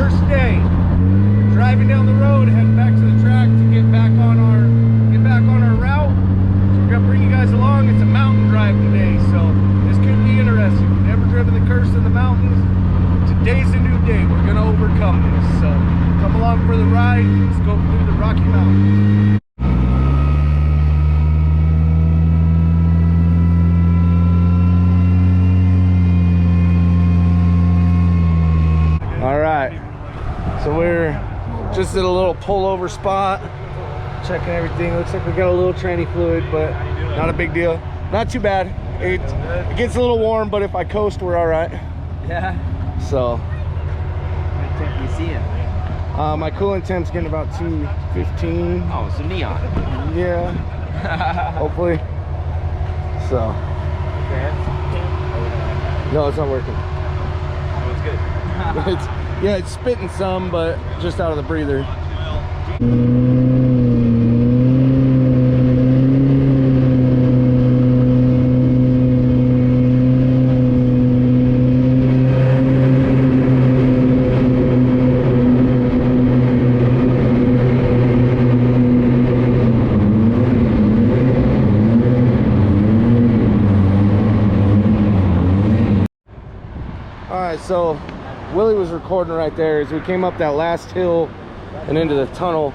first day. Driving down the road, heading back to the track to get back on our route. So we're gonna bring you guys along. It's a mountain drive today, so this could be interesting. Never driven the curse of the mountains. Today's a new day. We're gonna overcome this. So come along for the ride. Let's go through the Rocky Mountains. All right, so we're just at a little pullover spot, checking everything. Looks like we got a little tranny fluid, but not a big deal. Not too bad. It gets a little warm, but if I coast, we're all right. Yeah. So. What temp you see it? My coolant temp's getting about 215. Oh, so neon. Yeah. Hopefully. So. No, it's not working. Oh, it's good. Yeah, it's spitting some, but just out of the breather. All right, so Willie was recording right there as we came up that last hill and into the tunnel.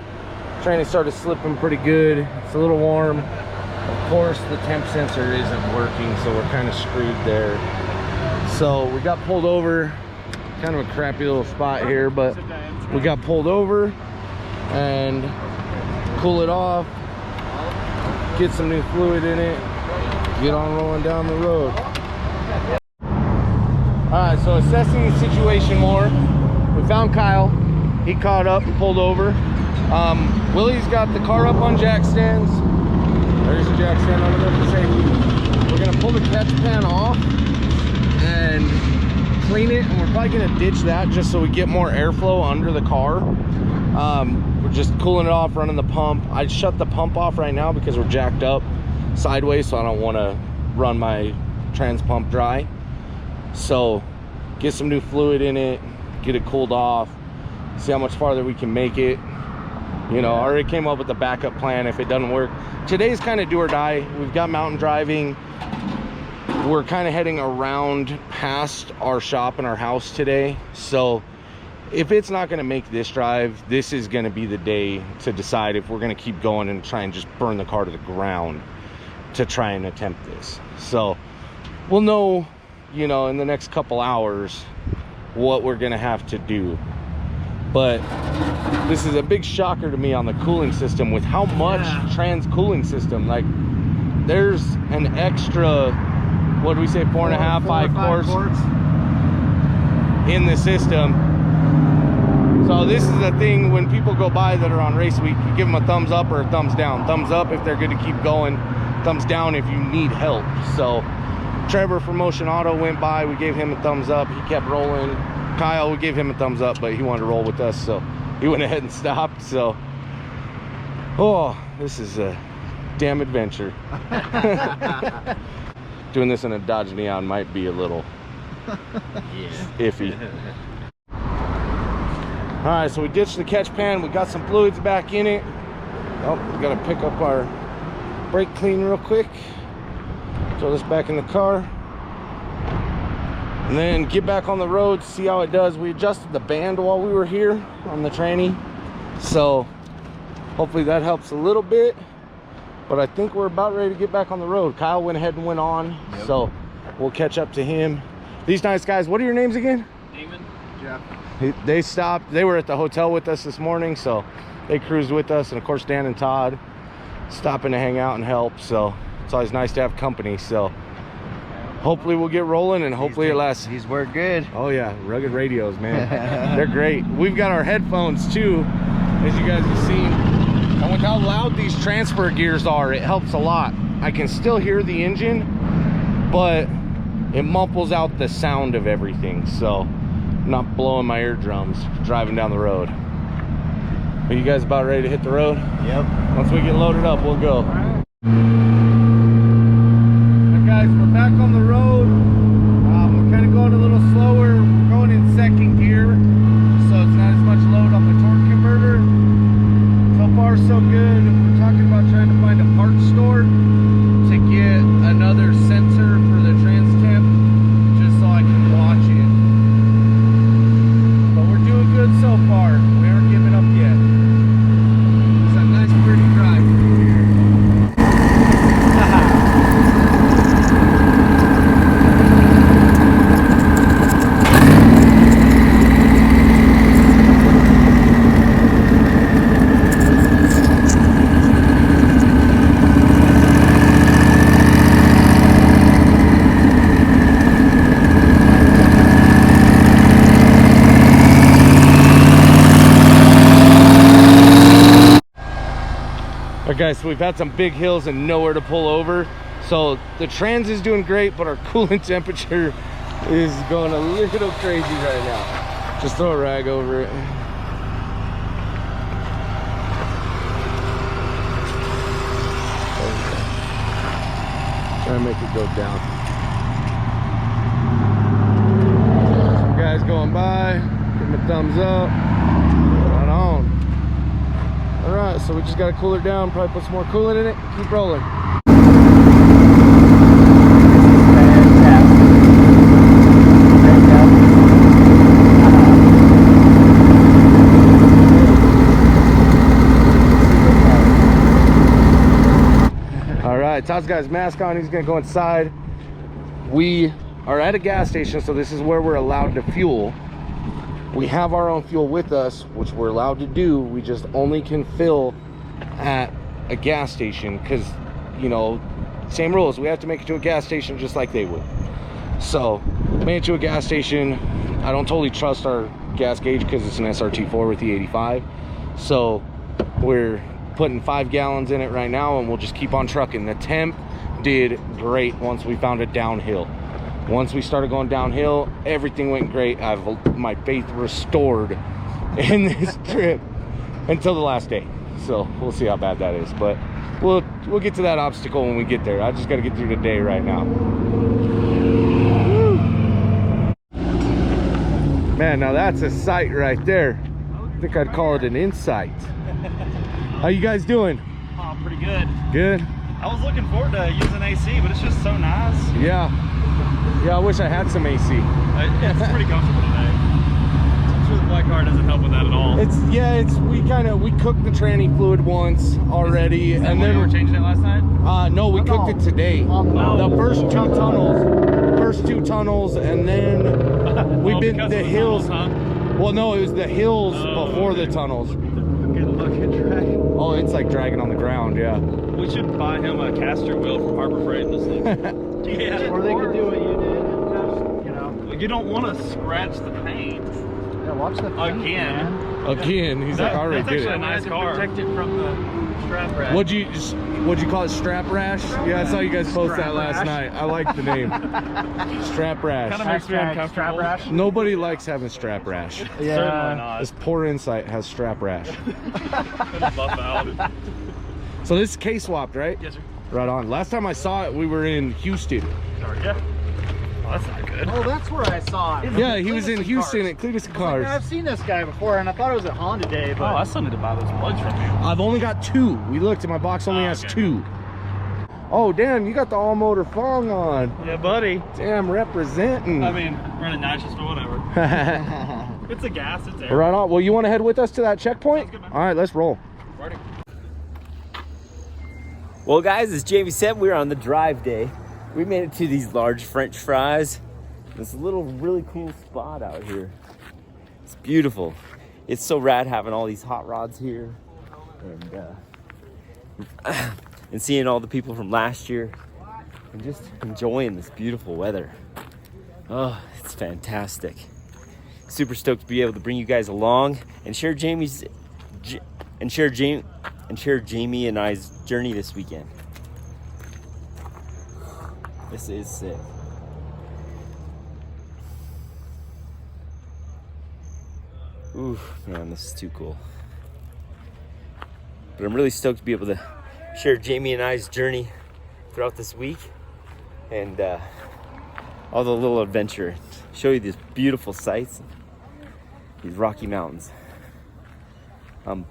Tranny started slipping pretty good. It's a little warm. Of course, the temp sensor isn't working, so we're kind of screwed there. So we got pulled over. Kind of a crappy little spot here, but we got pulled over and cool it off, get some new fluid in it, get on rolling down the road. All right, so assessing the situation more, we found Kyle. He caught up and pulled over. Willie's got the car up on jack stands. There's a jack stand over there for safety. We're gonna pull the catch pan off and clean it, and we're probably gonna ditch that just so we get more airflow under the car. We're just cooling it off, running the pump. I'd shut the pump off right now because we're jacked up sideways, so I don't want to run my trans pump dry. So get some new fluid in it, get it cooled off, see how much farther we can make it. You know, I already came up with a backup plan if it doesn't work. Today's kind of do or die. We've got mountain driving. We're kind of heading around past our shop and our house today. So if it's not going to make this drive, this is going to be the day to decide if we're going to keep going and try and just burn the car to the ground to try and attempt this. So we'll know, you know, in the next couple hours what we're gonna have to do. But this is a big shocker to me on the cooling system with how much trans cooling system. Like, there's an extra, what do we say, 4.5, 5 quarts in the system. So this is the thing, when people go by that are on Raceweek, you give them a thumbs up or a thumbs down. Thumbs up if they're good to keep going, thumbs down if you need help. So Trevor from Motion Auto went by, we gave him a thumbs up, he kept rolling. Kyle, we gave him a thumbs up, but he wanted to roll with us, so he went ahead and stopped. So, oh, this is a damn adventure. Doing this in a Dodge Neon might be a little iffy. All right, so we ditched the catch pan, we got some fluids back in it. Oh, we gotta pick up our brake clean real quick. Throw this back in the car and then get back on the road, see how it does. We adjusted the band while we were here on the tranny, so hopefully that helps a little bit. But I think we're about ready to get back on the road. Kyle went ahead and went on. Yep. So we'll catch up to him. These nice guys, what are your names again? Damon, Jeff. They stopped, they were at the hotel with us this morning, so they cruised with us. And of course Dan and Todd stopping to hang out and help, so it's always nice to have company. So hopefully we'll get rolling, and hopefully it lasts. These work good. Oh yeah, rugged radios, man. They're great. We've got our headphones too, as you guys have seen, and with how loud these transfer gears are, it helps a lot. I can still hear the engine, but it muffles out the sound of everything, so I'm not blowing my eardrums driving down the road. Are you guys about ready to hit the road? Yep. Once we get loaded up, we'll go. Guys, we're back on the road. We're kind of going a little slower. We're going in second gear, so it's not Okay, so we've had some big hills and nowhere to pull over. So the trans is doing great, but our coolant temperature is going a little crazy right now. Just throw a rag over it. Try to make it go down. Some guys going by, give them a thumbs up. Right on. All right, so we just got to cool it down, probably put some more coolant in it, keep rolling. Todd's got his mask on, he's gonna go inside. We are at a gas station, so this is where we're allowed to fuel. We have our own fuel with us, which we're allowed to do. We just only can fill at a gas station because, you know, same rules. We have to make it to a gas station just like they would. So, made it to a gas station. I don't totally trust our gas gauge because it's an SRT4 with the 85. So, we're putting 5 gallons in it right now, and we'll just keep on trucking. The temp did great once we found it downhill. Once we started going downhill, everything went great. I have my faith restored in this trip until the last day. So we'll see how bad that is, but we'll get to that obstacle when we get there. I just got to get through the day right now. Woo. Man, now that's a sight right there. I think I'd call it an insight. How you guys doing? Oh, pretty good. Good? I was looking forward to using AC, but it's just so nice. Yeah. Yeah, I wish I had some AC. It's pretty comfortable today. I'm sure the black car doesn't help with that at all. We cooked the tranny fluid once already, and then we were changing it last night? No, we cooked it today. The first two tunnels, and then we've been the hills. Tunnels, huh? Well, no, it was the hills before the tunnels. Good luck at drag. Oh, it's like dragging on the ground, yeah. We should buy him a caster wheel from Harbor Freight and this thing. Yeah. Or they could do what you did. Just, you know. You don't want to scratch the paint. Yeah, watch the paint, Again. man. Again, he's like, I already did That's it. actually a nice car. Protect it from the strap rash. What'd you call it? Strap rash? Yeah, I saw you guys post that last night. I like the name. Strap rash. Kind of makes me uncomfortable. Strap rash? Nobody likes having strap rash. Yeah. Certainly not. This poor insight has strap rash. Buff out. So this is K-swapped, right? Yes, sir. Right on. Last time I saw it, we were in Houston. Yeah. Oh, that's not good. Oh, that's where I saw it. Yeah, he was in Houston at Cleetus Cars. I've seen this guy before, and I thought it was at Honda Day, but... Oh, I still need to buy those plugs from you. I've only got 2. We looked and my box only has 2. Oh, damn, you got the all-motor Fong on. Yeah, buddy. Damn, representing. I mean, running nitrous, but whatever. It's a gas, it's air. Right on. Well, you want to head with us to that checkpoint? Good, man. All right, let's roll. Ready. Well, guys, as Jamie said, we're on the drive day. We made it to these large French fries. This little really cool spot out here. It's beautiful. It's so rad having all these hot rods here, and seeing all the people from last year, and just enjoying this beautiful weather. Oh, it's fantastic. Super stoked to be able to bring you guys along and share Jamie and I's journey this weekend. This is sick. Ooh, man, this is too cool. But I'm really stoked to be able to share Jamie and I's journey throughout this week, and all the little adventure. Show you these beautiful sights, these Rocky Mountains. I'm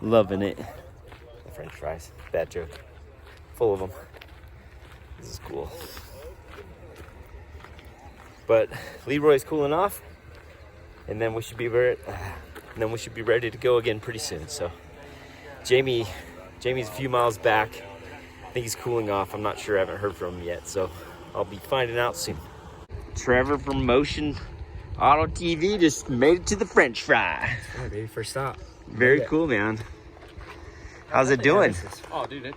loving it. The French fries, bad joke. Full of them. This is cool. But Leroy's cooling off, and then we should be ready to go again pretty soon. So Jamie's a few miles back. I think he's cooling off. I'm not sure. I haven't heard from him yet, so I'll be finding out soon. Trevor from Motion Auto TV just made it to the French fry. Yeah, baby, first stop. Very cool, man. How's it doing? Oh, dude,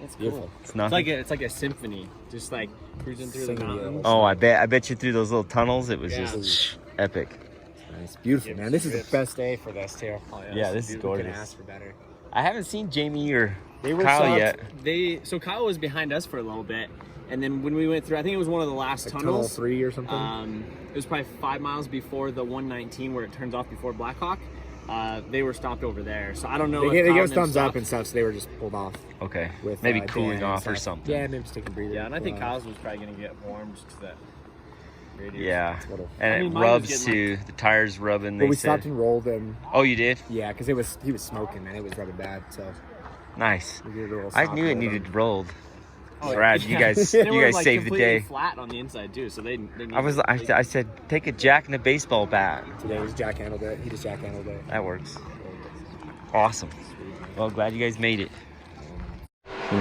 it's Beautiful. It's nothing. it's like a symphony, just like cruising through the mountains. Oh, I bet you through those little tunnels, it was just epic. It's beautiful, man. This is the best day for this, too. Oh, Yeah, this is Who can gorgeous. ask for better? I haven't seen Jamie or They were Kyle soft. yet. So Kyle was behind us for a little bit, and then when we went through, I think it was one of the last Like tunnel tunnels. 3 or something. It was probably 5 miles before the 119 where it turns off before Blackhawk. They were stopped over there, so I don't know. They if gave Kyle us and them thumbs up stopped. and stuff, so they were just pulled off. Okay. With Maybe Dan cooling and off or stuff. something. Yeah, maybe just taking a breather. Yeah, and I think Cool off. Kyle's was probably gonna get warm just 'cause that radius. Yeah. Little. And I mean, it mine was rubs getting, too. The tires rubbing. But They we said. stopped and rolled and Oh, you did? yeah, because he was smoking, man. It was rubbing bad, so Nice. we did a little. I soft knew it roll needed on. rolled. Oh, Brad, yeah. you guys, They you were, guys like, saved the completely day. flat on the inside too, so they I said, take a jack and a baseball bat. Today was jack handled it. He just jack handled it. That works. Awesome. Well, glad you guys made it. You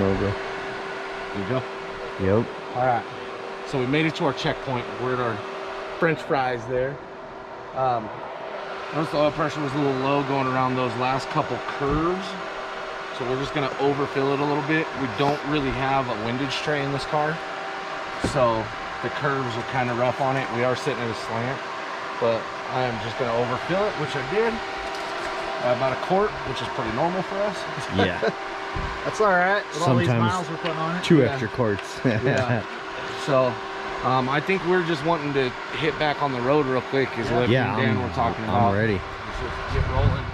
go. Yep. All right. So we made it to our checkpoint. We're at our French fries there. Notice the oil pressure was a little low going around those last couple curves. So we're just gonna overfill it a little bit. We don't really have a windage tray in this car, so the curves are kind of rough on it. We are sitting at a slant, but I am just gonna overfill it, which I did. About a quart, which is pretty normal for us. Yeah. That's all right. With all these Sometimes miles we're putting on it. 2 Yeah. extra quarts. Yeah. So I think we're just wanting to hit back on the road real quick is what me and Dan were talking about. I'm ready. Let's just get rolling.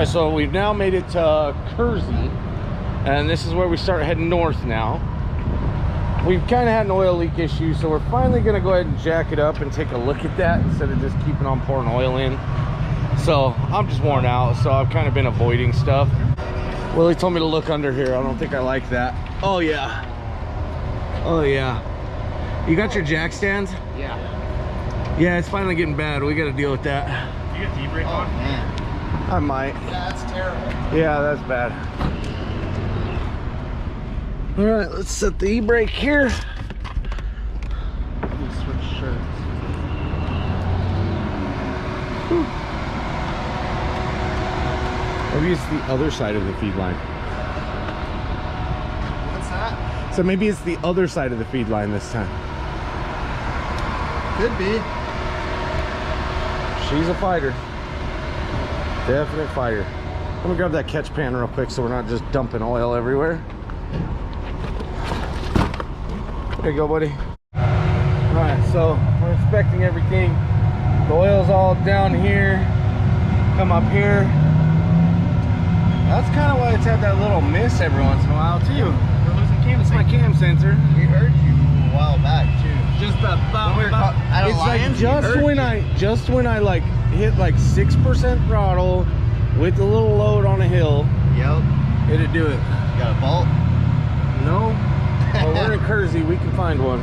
right, so we've now made it to Kersey, and this is where we start heading north now. we've kind of had an oil leak issue, so we're finally going to go ahead and jack it up and take a look at that instead of just keeping on pouring oil in. So I'm just worn out, so I've kind of been avoiding stuff. Willie told me to look under here. I don't think I like that. Oh yeah. Oh yeah. You got your jack stands? Yeah. Yeah, it's finally getting bad. We got to deal with that. You got D-brake on? Man. I might. Yeah, that's terrible. Yeah, that's bad. All right, let's set the e-brake here. Let me switch shirts. Whew. Maybe it's the other side of the feed line. What's that? So maybe it's the other side of the feed line this time. Could be. She's a fighter. Definite fighter. Let me grab that catch pan real quick so we're not just dumping oil everywhere. There you go, buddy. All right, so we're inspecting everything. The oil's all down here. Come up here. That's kind of why it's had that little miss every once in a while too. We're losing cam. It's my cam sensor. We heard you a while back too. Just about. When we were at It's like Alliance, just when I like hit like 6% throttle with a little load on a hill, Yep. it'd do it. You got a bolt? No. Well, we're in Kersey. We can find one.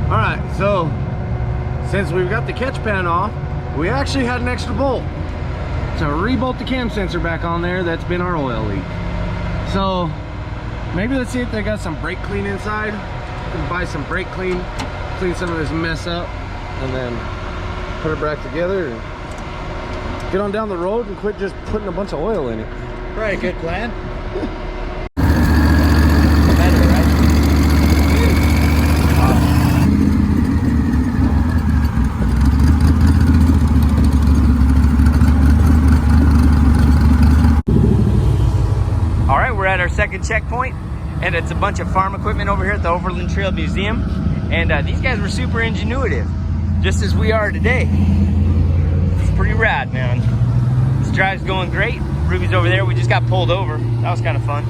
All right, so since we've got the catch pan off, we actually had an extra bolt to rebolt the cam sensor back on there. That's been our oil leak. So maybe let's see if they got some brake clean inside. We can buy some brake clean, clean some of this mess up, and then put it back together and get on down the road and quit just putting a bunch of oil in it. Right, good plan. All right, we're at our second checkpoint, and it's a bunch of farm equipment over here at the Overland Trail Museum. And these guys were super ingenuitive, just as we are today. It's pretty rad, man. This drive's going great. Ruby's over there. We just got pulled over. That was kind of fun.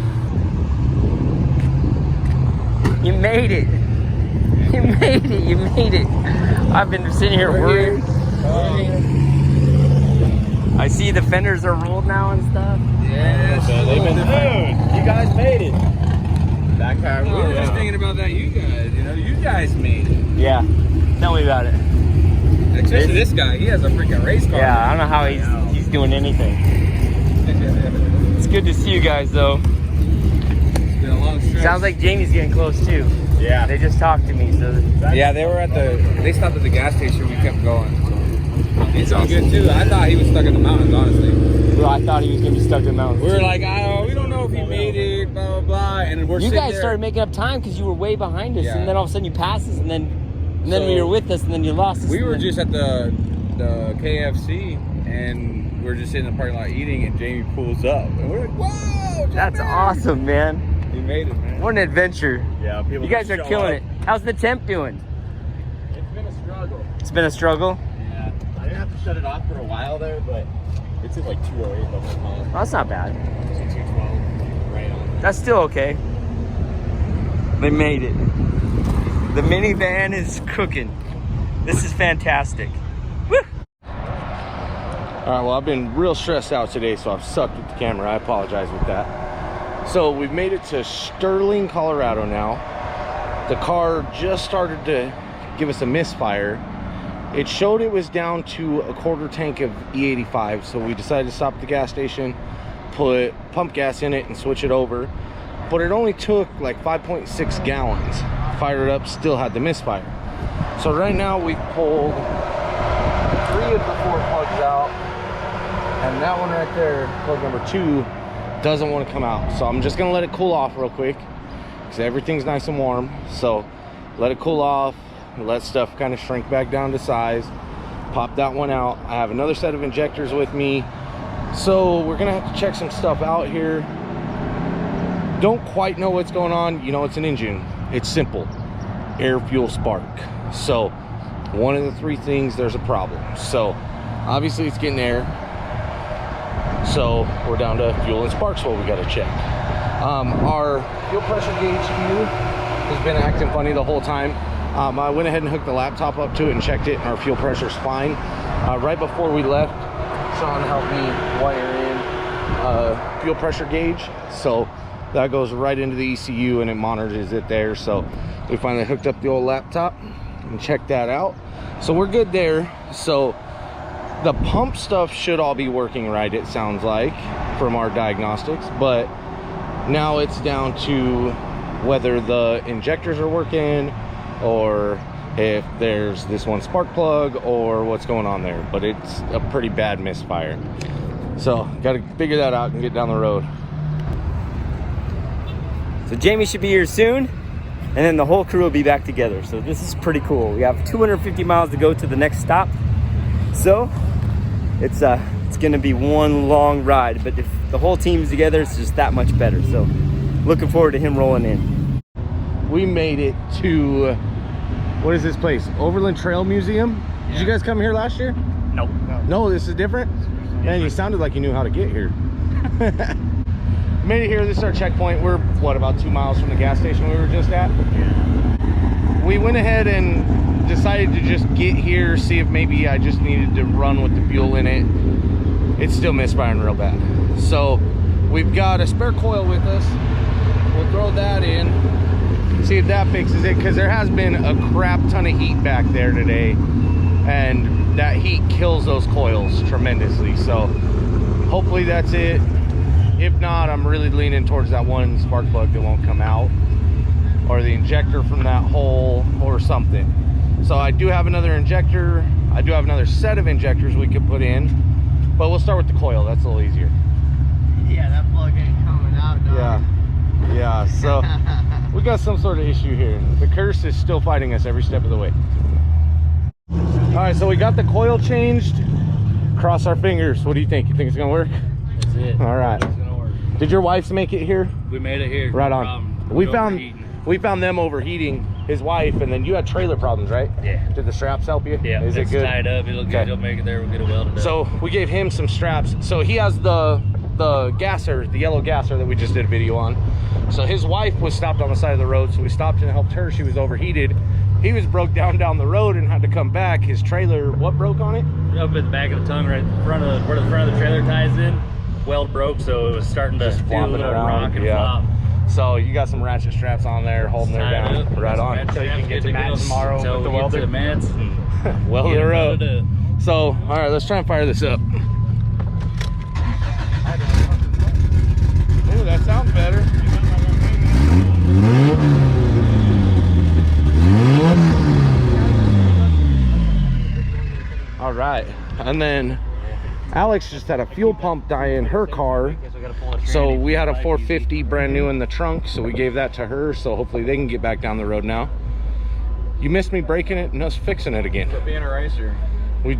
You made it. You made it. You made it. I've been sitting here worried. I see the fenders are rolled now and stuff. Yes. They've been You guys made it. that car. We were just thinking about that. You guys made it. Yeah. Tell me about it. Especially this guy. He has a freaking race car. Yeah, I don't know how he's doing anything. It's good to see you guys though. It's been a long stretch. Sounds like Jamie's getting close too. Yeah. They just talked to me, so Yeah, they stopped at the gas station. We kept going. So. He's all good too. I thought he was stuck in the mountains, honestly. well, I thought he was gonna be stuck in the mountains. We were like, we don't know if he made it, blah blah blah. And we're You sitting guys there. started making up time because you were way behind us, Yeah. and then all of a sudden you passed us, and then So, you were with us, and then you lost us. We and were then- just at the KFC, and we were just sitting in the parking lot eating, and Jamie pulls up, and we're like, "Whoa, That's Jamie!" awesome, man. He made it, man. What an adventure. Yeah, people. You guys are show killing up. it. How's the temp doing? It's been a struggle. It's been a struggle. Yeah. I didn't have to shut it off for a while there, but it's at like 208 the whole time. Well, that's not bad. So 212 right on. That's still okay. They made it. The minivan is cooking. This is fantastic. Woo! All right, well, I've been real stressed out today, so I've sucked with the camera. I apologize with that. So we've made it to Sterling, Colorado now. The car just started to give us a misfire. It showed it was down to a quarter tank of E85, so we decided to stop at the gas station, put pump gas in it and switch it over. But it only took like 5.6 gallons. Fired it up, still had the misfire. So right now we pulled 3 of the 4 plugs out, and that one right there, plug number 2, doesn't want to come out. So I'm just gonna let it cool off real quick because everything's nice and warm. So let it cool off, let stuff kind of shrink back down to size. Pop that one out. I have another set of injectors with me, so we're gonna have to check some stuff out here. Don't quite know what's going on. You know, it's an engine, it's simple. air fuel spark. So one of the three things, there's a problem. So obviously it's getting air, so we're down to fuel and sparks what we got to check. Our fuel pressure gauge here has been acting funny the whole time. I went ahead and hooked the laptop up to it and checked it, and our fuel pressure's fine. Right before we left, Sean helped me wire in fuel pressure gauge, so that goes right into the ECU and it monitors it there. So we finally hooked up the old laptop and checked that out, so we're good there. So the pump stuff should all be working right, it sounds like, from our diagnostics, but now it's down to whether the injectors are working or if there's this one spark plug or what's going on there. But it's a pretty bad misfire, so got to figure that out and get down the road. So Jamie should be here soon, and then the whole crew will be back together. So this is pretty cool. We have 250 miles to go to the next stop, so it's gonna be one long ride, but if the whole team's together, it's just that much better. So looking forward to him rolling in. We made it to, what is this place? Overland Trail Museum? Yeah. Did you guys come here last year? Nope. No, this is different? Man, you sounded like you knew how to get here. Made it here. This is our checkpoint. We're, what, about 2 miles from the gas station we were just at? Yeah. We went ahead and decided to just get here, see if maybe I just needed to run with the fuel in it. It's still misfiring real bad. So we've got a spare coil with us. We'll throw that in, see if that fixes it, because there has been a crap ton of heat back there today, and that heat kills those coils tremendously. So hopefully that's it. If not, I'm really leaning towards that one spark plug that won't come out, or the injector from that hole, or something. So I do have another injector. I do have another set of injectors we could put in, but we'll start with the coil. That's a little easier. Yeah, that plug ain't coming out, dog. Yeah, so we got some sort of issue here. The curse is still fighting us every step of the way. All right, so we got the coil changed. Cross our fingers. What do you think? You think it's gonna work? That's it. All right. It's gonna work. Did your wife make it here? We made it here. Right no on. problem. We found them overheating, his wife, and then you had trailer problems, right? Yeah. Did the straps help you? Yeah. Is it good? Tied up. It'll good. You'll make it there. We'll get it welded up. So we gave him some straps. So he has the gasser, the yellow gasser that we just did a video on. So his wife was stopped on the side of the road, so we stopped and helped her. She was overheated. He was broke down the road and had to come back. His trailer, what broke on it? Up at the back of the tongue, right in front of where the front of the trailer ties in. Weld broke, so it was starting to do a little rock and flop. So you got some ratchet straps on there holding her down. Up. Right on. So you can get to Matt tomorrow with the welder. To the mats and weld her up. So, all right, let's try and fire this up. Ooh, that sounds better. All right, and then Alex just had a fuel pump die in her car, so we had a 450 brand new in the trunk, so we gave that to her, so hopefully they can get back down the road now. You missed me breaking it and us fixing it again. Being a racer. We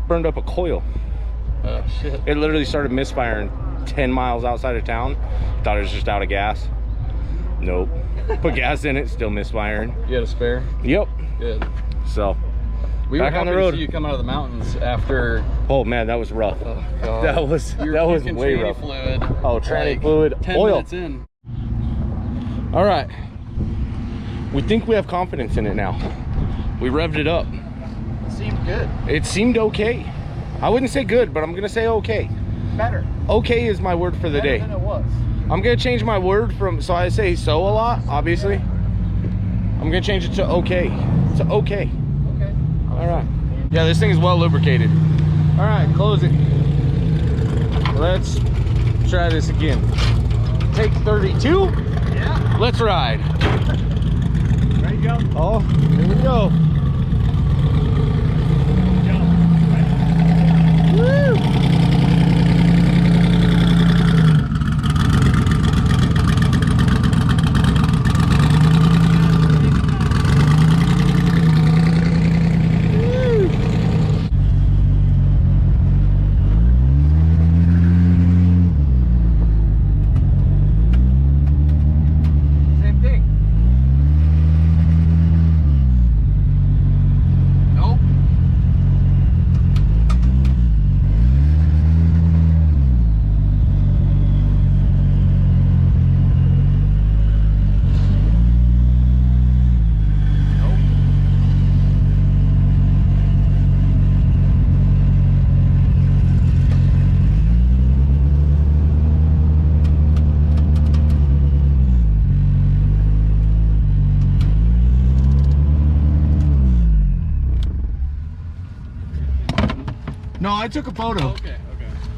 burned up a coil. Oh shit. It literally started misfiring 10 miles outside of town. Thought it was just out of gas. Nope. Put gas in it, still misfiring. You had a spare? Yep. Good. So We back were on the happy road. to see you come out of the mountains after. Oh man, that was rough. Oh, God. That was way rough. Fluid. Oh, tranny Like, fluid, 10 oil. minutes in. All right. We think we have confidence in it now. We revved it up. It seemed good. It seemed okay. I wouldn't say good, but I'm gonna say okay. Better. Okay is my word for the day. Better than it was. I'm gonna change my word from, so I say so a lot, obviously. I'm gonna change it to okay. To okay. Okay. All right. Yeah, this thing is well lubricated. All right, close it. Let's try this again. Take 32. Yeah. Let's ride. Ready to go? Oh, here we go. Woo! Same thing. I took a photo. Okay.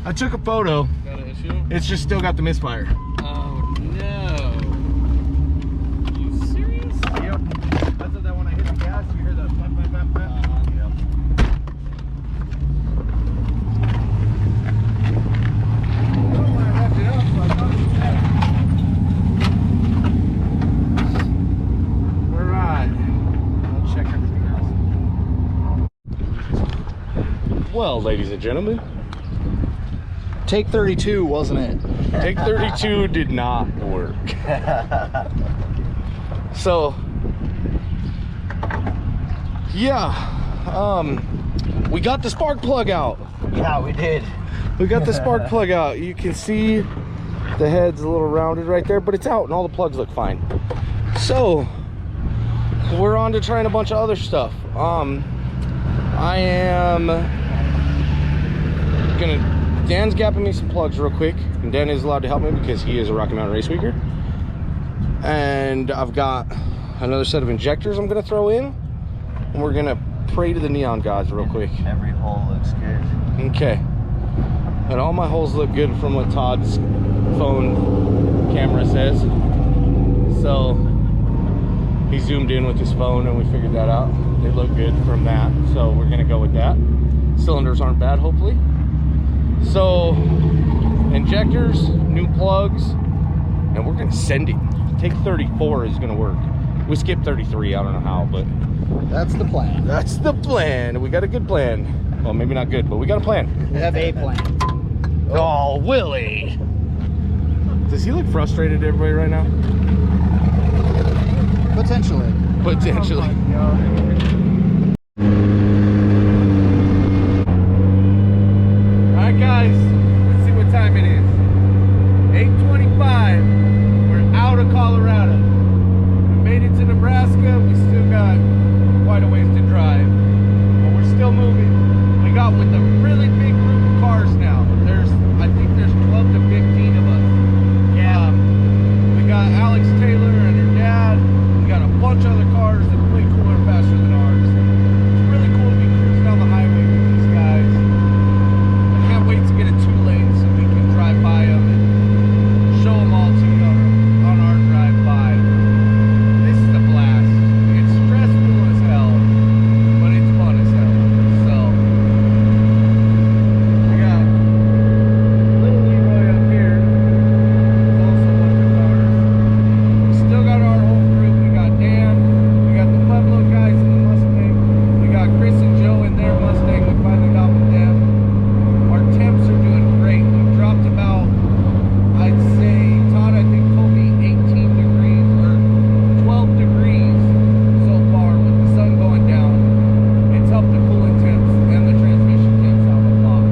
I took a photo. Got an issue? It's just still got the misfire. Oh no. You serious? Yep. That's what that when I hit the gas, you hear the pop, pop, pop, pop. Yep. When I left it up, so I thought it was better. All right. I'll check everything else. Well, ladies and gentlemen, Take 32, wasn't it? take 32 did not work. So, yeah, we got the spark plug out. Yeah, we did. We got the spark plug out. You can see the head's a little rounded right there, but it's out and all the plugs look fine. So, we're on to trying a bunch of other stuff. I am gonna, Dan's gapping me some plugs real quick, and Dan is allowed to help me because he is a Rocky Mountain Raceweeker. And I've got another set of injectors I'm gonna throw in, and we're gonna pray to the neon gods real quick. Every hole looks good. Okay. And all my holes look good from what Todd's phone camera says. So he zoomed in with his phone and we figured that out. They look good from that, so we're gonna go with that. Cylinders aren't bad, hopefully. So injectors, new plugs, and we're gonna send it. Take 34 is gonna work. We skipped 33, I don't know how, but That's the plan. that's the plan. We got a good plan. Well, maybe not good, but we got a plan. We have a plan. Oh, Willie! Does he look frustrated at everybody right now? Potentially. Potentially. Alright guys, let's see what time it is. 8:25. We're out of Colorado. We made it to Nebraska. We still got quite a ways to drive, but we're still moving. We got with a really big group of cars now. I think there's 12 to 15 of us. Yeah. We got Alex Taylor and her dad. We got a bunch of other cars that are way cooler and faster than ours. It's really cool to be cruising down the highway with these guys. I can't wait to get a 2-lane so we can drive by them and show them all to you on our drive by. This is a blast. It's stressful as hell, but it's fun as hell. So, we got little Leroy up here. He's also one of the cars. We still got our whole group. We got Dan. We got the Pueblo guys in the Mustang. We got Chris and Joe in their Mustang. We finally got with them. Our temps are doing great. We've dropped about, I'd say, Todd, I think, told me 18 degrees or 12 degrees so far with the sun going down. It's helped the coolant temps and the transmission temps out a lot.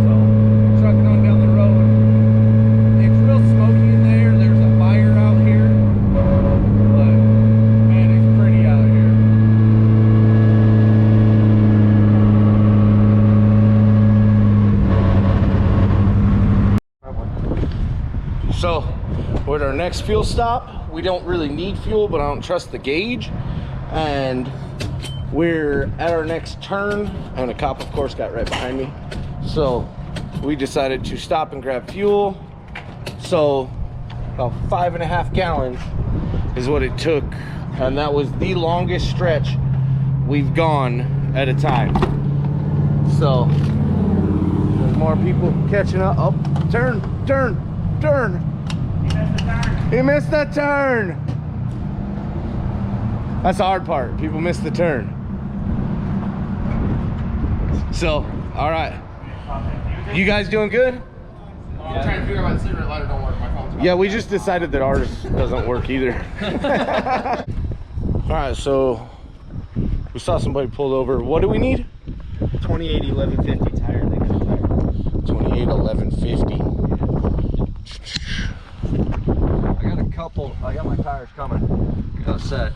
So, trucking on down the road. It's real smoky in there. There's a fire out here. But, man, it's pretty out here. So, we're at our next fuel stop. We don't really need fuel, but I don't trust the gauge. And we're at our next turn, and a cop, of course, got right behind me. So, we decided to stop and grab fuel. So, about 5.5 gallons is what it took. And that was the longest stretch we've gone at a time. So, there's more people catching up. Oh, turn. He missed the turn. That's the hard part. People miss the turn. So, all right. You guys doing good? I'm trying to figure out why the cigarette lighter don't work. My phone's Yeah, we just decided that ours doesn't work either. All right, so we saw somebody pulled over. What do we need? 28 1150 tire. They got a tire. 28 1150. I got a couple. I got my tires coming. Got set.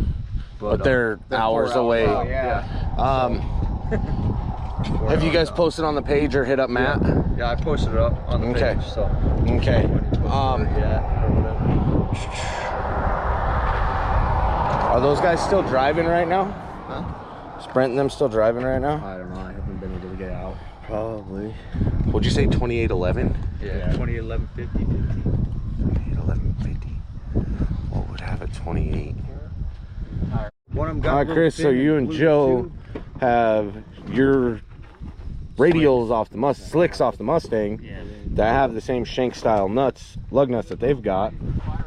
But they're hours away. Yeah. Have you guys posted on the page or hit up Matt? Yeah, I posted it up on the Okay. page. So. Okay. Are those guys still driving right now? Huh? Is Brent and them still driving right now? I don't know. I haven't been able to get out. Probably. Would you say 2811? Yeah, 2011 50. 281150. What would have it 28? One of them All right, Chris. So you and Joe have your radials off the slicks off the Mustang that have the same shank style nuts, lug nuts that they've got.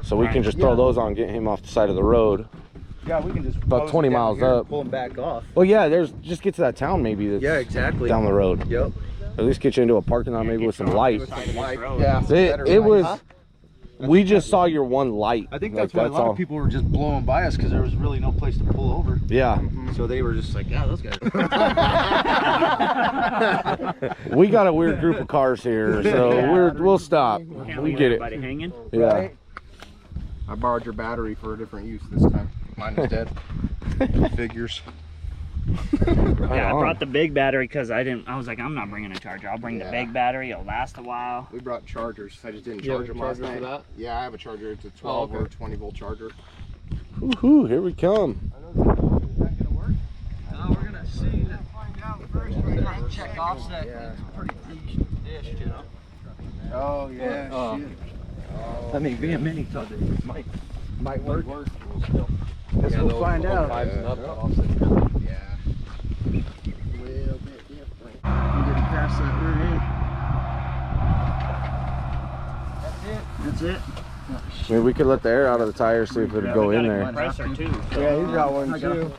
So we can just throw those on, get him off the side of the road. Yeah, we can just About 20 miles up. pull them back off. Well, yeah, just get to that town maybe that's exactly. down the road. Yep. At least get you into a parking lot maybe with some lights. Yeah. It was. We just saw your one light. I think that's why a lot of people were just blowing by us because there was really no place to pull over. Yeah. So they were just like, yeah, those guys. We got a weird group of cars here, so we'll stop. We get it. Hanging. Yeah. I borrowed your battery for a different use this time. Mine is dead. Figures. Yeah, I brought the big battery because I was like, I'm not bringing a charger. I'll bring the big battery. It'll last a while. We brought chargers. I just didn't charge them last night. Yeah, I have a charger. It's a 12 or 20 volt charger. Woohoo! Here we come. We're gonna see. Find out first. We're gonna check offset. It's pretty dish, you know. Oh yeah. I mean, being a mini thought it might work. Guess we'll find out. Yeah. I'm getting past that rear That's it. I mean, we could let the air out of the tire, see if it'll go in there. Compressor too. Yeah, he's got one too.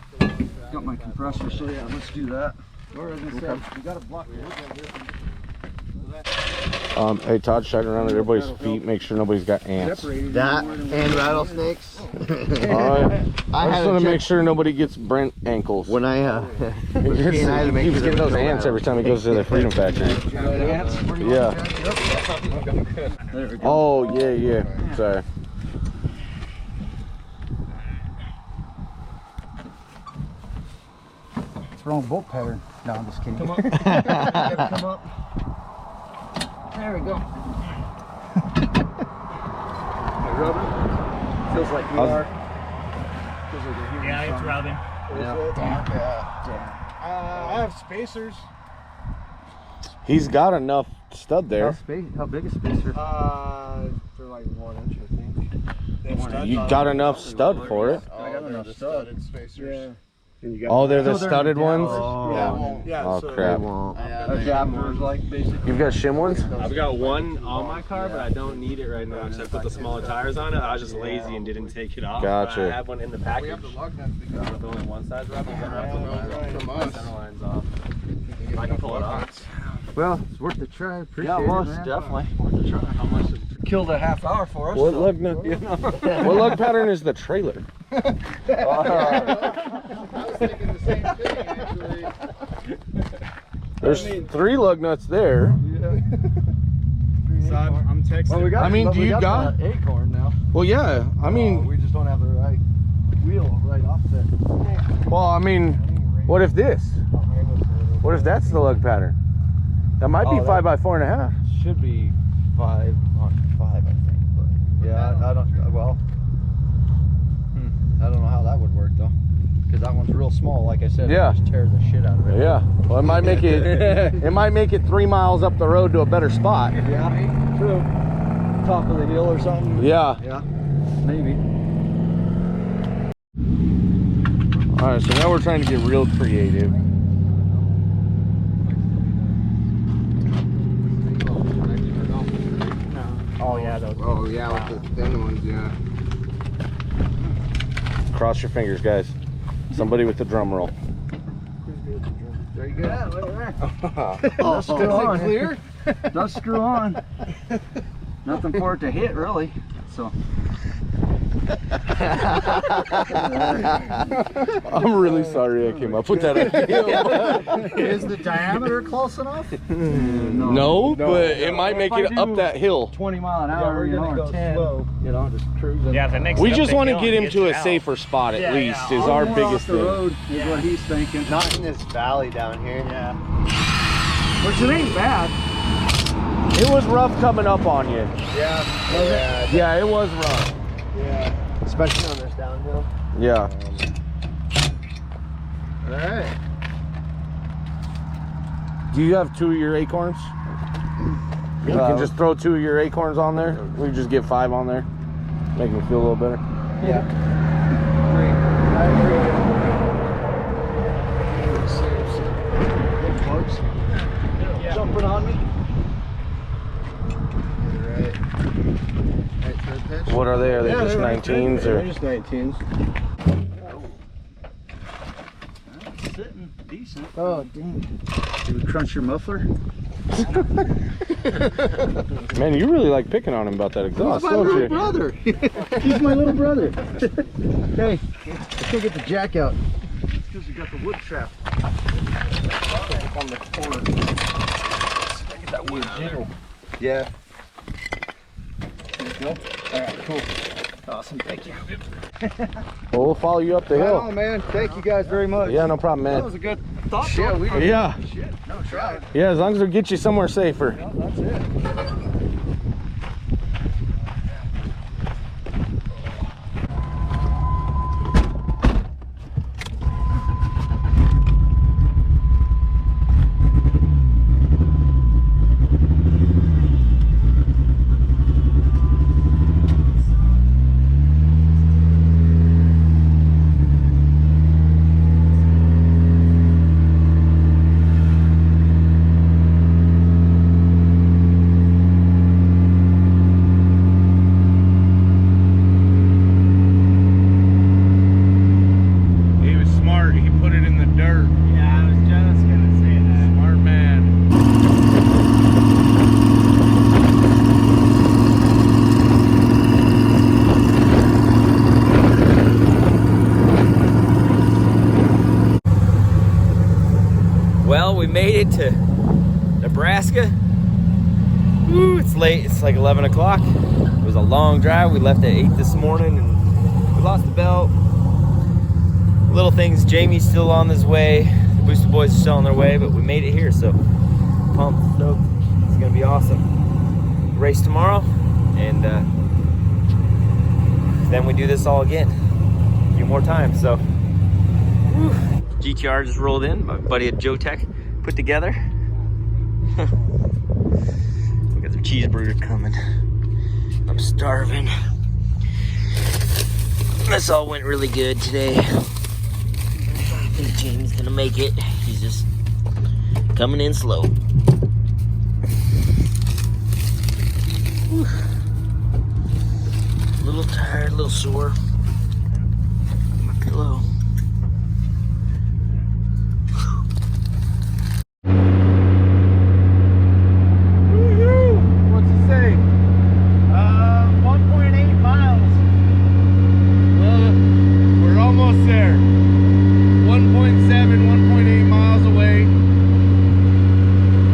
Got my compressor, so yeah, let's do that. Or as I said, we got to block it. Hey, Todd, shine around at everybody's feet. Make sure nobody's got ants. That and rattlesnakes. I just want to make sure nobody gets Brent ankles. When I He was getting those ants every time he goes to the Freedom Factory. Yeah. Oh, yeah. Sorry. It's wrong bolt pattern. No, I'm just kidding. Come up. Come up. There we go. Rubbing. Feels like we are. Yeah, it's rubbing. I have spacers. He's got enough stud there. How big is spacer? They're like 1 inch, I think. You got enough stud for it. I got enough studded spacers. Oh, they're the studded ones? Yeah, Oh, crap. Adapters, like, basically. You've got shim ones? I've got one on my car, but I don't need it right now because I put the smaller tires on it. I was just lazy and didn't take it off. Gotcha. I have one in the package. With only one side's rubbing, from us. Center line's off. I can pull it off. Well, it's worth a try. Appreciate it, most man. definitely. Worth a try. How much? Killed a half hour for us. What lug pattern is the trailer? I was thinking the same thing, actually. There's 3 lug nuts there. So I'm texting. Well, we got, I mean, do you got? the acorn now. Well, yeah. I mean, we just don't have the right wheel right off there. well, I mean, what if this? What if that's the lug pattern? That might be 5 by 4.5. Should be 5 on 5, I think. But yeah, I don't. Well, I don't know how that would work though, because that one's real small. Like I said, Yeah. it just tears the shit out of it. Yeah. Well, it might make it. It might make it 3 miles up the road to a better spot. Yeah, true. Top of the hill or something. Yeah. Yeah, maybe. All right. So now we're trying to get real creative. Oh yeah, those. Oh yeah, with the thin ones, yeah. Cross your fingers, guys. Somebody with the drum roll. Very good. Yeah, look at that. Does screw on. Clear? Does screw on. Nothing for it to hit, really. So. I'm really sorry I came up with that idea. Is the diameter close enough? No, but it might make it up that hill. 20 mile an hour, you know, or 10. Slow, you know, just cruising. Yeah, if it makes We it up just the want to hill get and him gets to it a out. safer spot at least is I'll our more biggest off the thing. road is what he's thinking. Not in this valley down here. Yeah. Which it ain't bad. It was rough coming up on you. Yeah. Yeah, it was rough. Yeah. Especially on this downhill. Yeah. All right. Do you have 2 of your acorns? You can just throw 2 of your acorns on there. We can just get 5 on there. Make me feel a little better. Yeah. Great. I agree. Bugs. Jumping on me. Right third pitch. What are they? Are they just 19s They're or? just 19s. Sitting decent. Oh, dang. Did we crunch your muffler? Man, you really like picking on him about that exhaust, He's my don't little you? brother. He's my little brother. Hey, let's go get the jack out. It's because we got the wood trap. On the corner. Get that wood jiggle. Yeah. There you go. All right, cool. Awesome, thank you. Well, we'll follow you up the hill. Oh man, thank you guys very much. Yeah, no problem, That man. was a good thought. Yeah, we did. Yeah. Shit, no, try it. Yeah, as long as we get you somewhere safer. No, that's it. He was smart. He put it in the dirt. Yeah, I was just gonna say that. Smart man. Well, we made it to Nebraska. Woo, it's late. It's like 11 o'clock. It was a long drive. We left at 8 this morning and we lost the belt. Little things. Jamie's still on his way. The Boosted Boys are still on their way, but we made it here, so pumped, stoked. It's gonna be awesome. Race tomorrow, and then we do this all again a few more times. So whew. GTR just rolled in. My buddy at Joe Tech put together. We got some cheeseburger coming. I'm starving. This all went really good today. I think Jamie's gonna make it. He's just coming in slow. Whew. A little tired, a little sore. My pillow. What's it say? 1.8 miles. Well, we're almost there. 1.7, 1.8 miles away.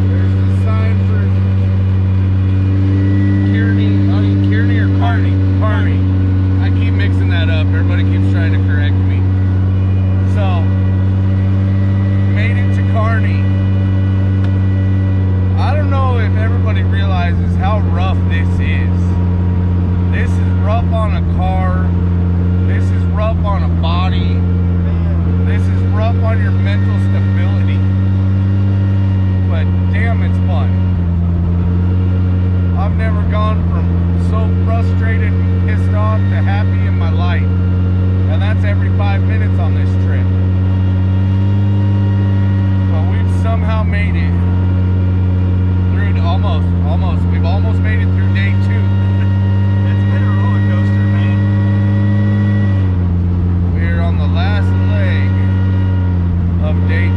There's the sign for Kearney. Oh, Kearney or Kearney? Kearney. I keep mixing that up. Everybody keeps trying to correct me. So, made it to Kearney. I don't know if everybody realizes how rough this is. This is rough on a car. This is rough on a body. This is rough on your mental stability. But damn, it's fun. I've never gone from so frustrated and pissed off to happy in my life. And that's every 5 minutes on this trip. But we've somehow made it through to almost. We've almost made it through day 2. It's been a roller coaster, man. We're on the last leg of day 2.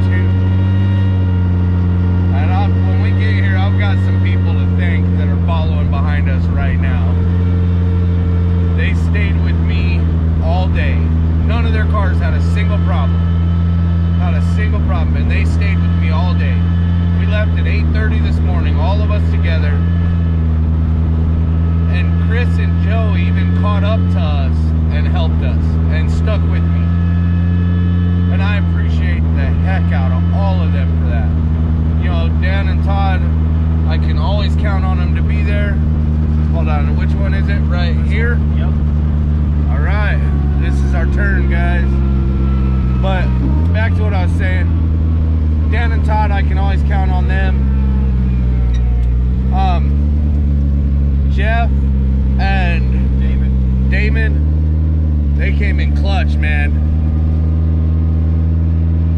And when we get here, I've got some people to thank that are following behind us right now. They stayed with me all day. None of their cars had a single problem. Not a single problem. And they stayed with me all day. We left at 8:30 this morning, all of us together. And Chris and Joe even caught up to us and helped us and stuck with me. And I appreciate the heck out of all of them for that. You know, Dan and Todd, I can always count on them to be there. Hold on, which one is it? Right here? Yep. All right, this is our turn, guys. But back to what I was saying. Dan and Todd, I can always count on them. Jeff and Damon, they came in clutch, man.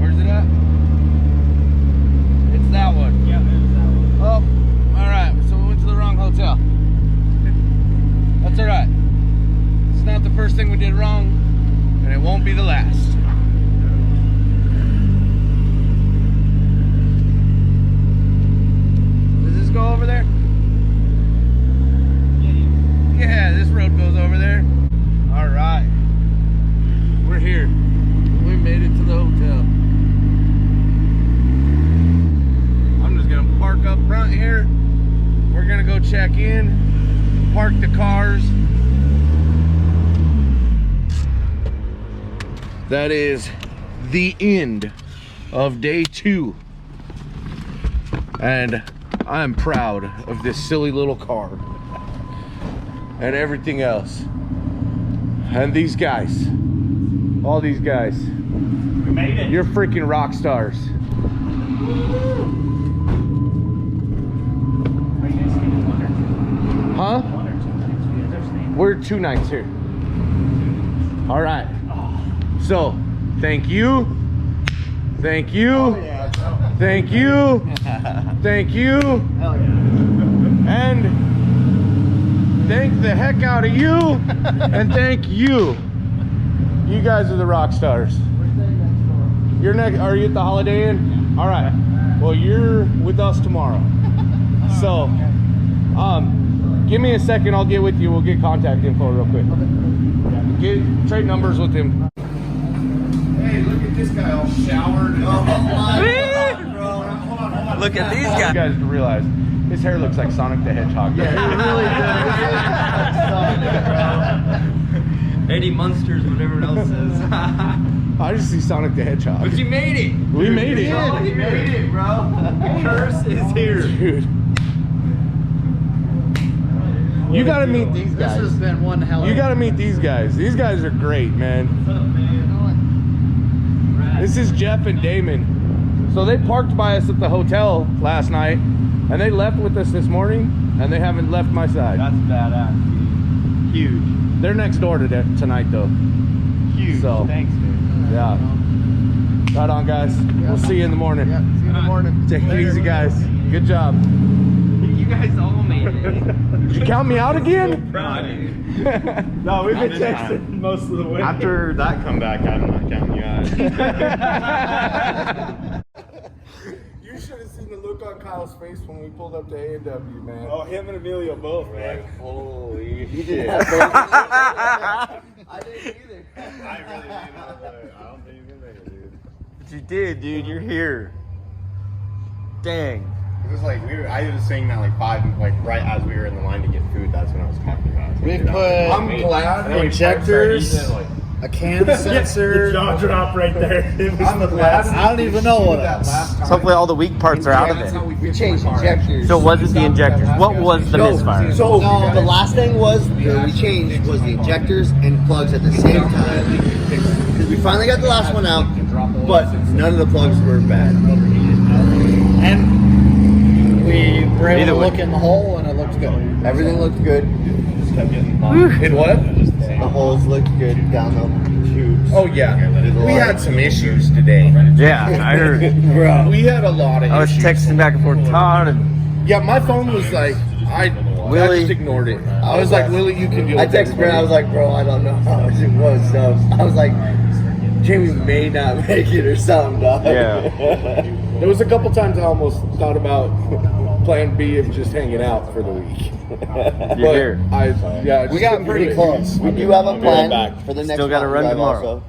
Where's it at? It's that one. Yeah, there's that one. Oh, all right. So we went to the wrong hotel. That's all right. It's not the first thing we did wrong, and it won't be the last. Does this go over there? Yeah, this road goes over there. All right. We're here. We made it to the hotel. I'm just gonna park up front here. We're gonna go check in, park the cars. That is the end of day 2. And I'm proud of this silly little car and everything else. And these guys, all these guys, We made it. you're freaking rock stars. Are you guys staying 1 or 2? Huh? 1 or 2 nights? You guys are staying? We're 2 nights here. All right. So, thank you. Thank you. Thank you. Thank you. And thank the heck out of you. And thank you. You guys are the rock stars. You're next. Are you at the Holiday Inn? All right. Well, you're with us tomorrow. So, give me a second. I'll get with you. We'll get contact info real quick. Trade numbers with him. Hey, look at this guy all showered. Look at these You guys. guys realize his hair looks like Sonic the Hedgehog. Yeah, it really does. Eddie Munsters, whatever else says. I just see Sonic the Hedgehog. But you made it. We made it. You made it, bro. Curse is here. Dude. You gotta meet these This guys. has been one hell of You gotta meet these guys. These guys are great, man. This is Jeff and Damon. So they parked by us at the hotel last night, and they left with us this morning, and they haven't left my side. That's badass. Huge. They're next door tonight, though. Huge. So, Thanks, dude. yeah. Right on, guys. We'll see you in the morning. Yeah, see you in the morning. Take it easy, guys. Good job. You guys all made it. Did you count me out again? No, we've been texting most of the way. After that comeback, I'm not counting you out. You should have seen the look on Kyle's face when we pulled up to A&W, man. Oh, him and Emilio both, man. Holy. You did. I didn't either. I really didn't. I don't think he's gonna make it, dude. But you did, dude. You're here. Dang. It was like I was saying that like right as we were in the line to get food. That's when I was talking about. We put I'm glad. injectors, a can sensor. Jaw drop right there. I'm glad. I don't even know what else. So hopefully all the weak parts are out of it. We changed injectors. So was it the injectors? What was the misfire? So no, the last thing was that we changed was the injectors and plugs at the same time. Because we finally got the last one out, but none of the plugs were bad. And we were able to look in the hole and it looked good. Everything looked good. In what? The holes looked good down the tubes. Oh, yeah. We had some issues today. Yeah, I heard. Bro. We had a lot of I was issues. texting back and forth, Todd, and Yeah, my phone was like, I just ignored it. I was like, Willie, you can deal I with it. texted Brent, I was like, bro, I don't know how much it was. So I was like, Jamie may not make it or something, dog. yeah. There was a couple times I almost thought about plan B of just hanging out for the week. You're here. We got pretty close. We do have a plan for the next Still gotta mountain run drive tomorrow. also.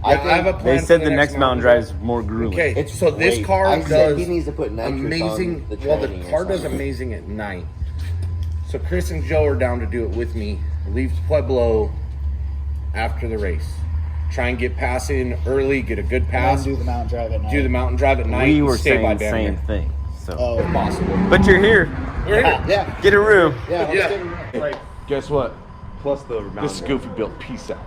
I have a plan. They for said the next mountain drive is more grueling. Okay, so this car I said does he needs to put nitrous amazing. on the Well, the training or car does something. amazing at night. So Chris and Joe are down to do it with me. Leave Pueblo after the race. Try and get passing early, get a good pass. Do the mountain drive at night. Do the mountain drive at night. We and were stay by saying the down same there, thing. So, if possible. but you're here. Yeah. Get a room. Yeah. Let's Yeah. get it right. Guess what? Plus the mountain. This is Goofy built. Peace out.